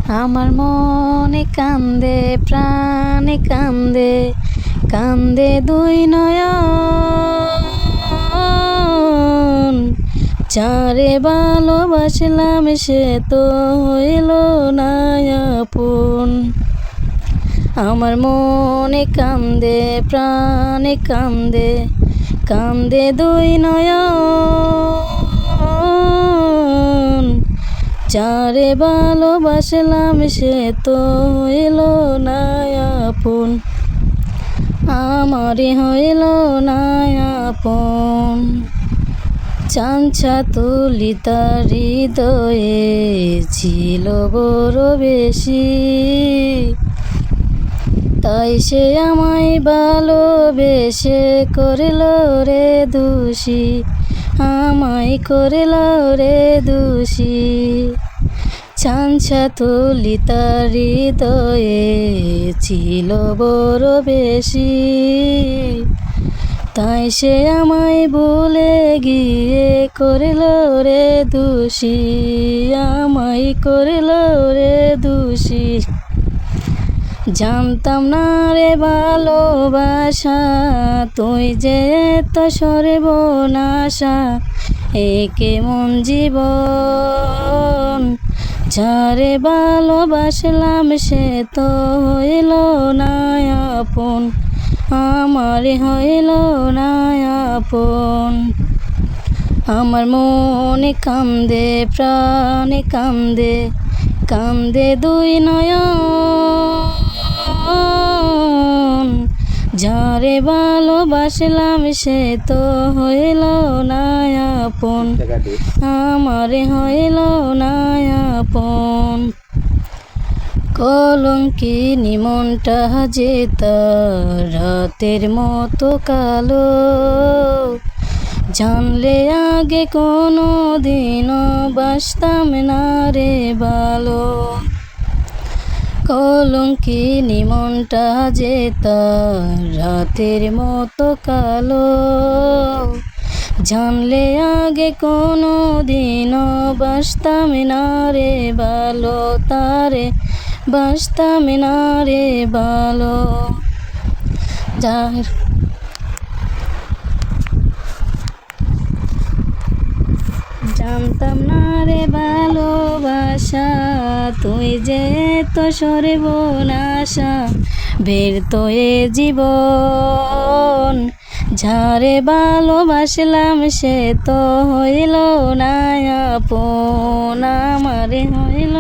আমার মনে কান্দে প্রাণে কান্দে, কান্দে দুই নয়ন। যারে ভালোবাসলাম সে তো হইল না আপন। আমার মনে কান্দে প্রাণে কান্দে, কান্দে দুই নয়ন। যারে ভালোবাসলাম সে তো হইল না আপন, আমারই হইল না আপন। চাঞ্চা তুলি তার হৃদয়ে ছিল বড় বেশি, তাই সে আমায় ভালোবেসে করিল রে দোষী, আমায় করিল রে দোষী। চাঞ্চা তুলি তার হৃদয়ে ছিল বড় বেশি, তাই সে আমায় ভুলে গিয়ে করিল রে দোষী, আমায় করিল রে দোষী। জানতাম না রে ভালোবাসা, তুই যে এত সর্বনাশা, এ কেমন জীবন। যারে ভালোবাসলাম সে তো হইল না আপন, আমার হইল না আপন। আমার মনে কান্দে প্রাণে কান্দে, কান্দে দুই নয়ন। যারে ভালোবাসলাম সে তো হইল না আপন, আমার হইল না আপন। কলঙ্কিনী মনটা যে তার রাতের মতো কালো, জানলে আগে কোনো দিনও বাসতাম না রে ভালো। কলঙ্কিনী মনটা যে তার রাতের মতো কালো, জানলে আগে কোনো দিনও বাসতাম না রে ভালো, তারে বাসতাম না রে ভালো। জানতাম না রে ভালোবাসা, তুই যে তো সর্বনাশা, ব্যর্থ এ জীবন। যারে ভালোবাসলাম সে তো হইল না আপন, আমারে হইল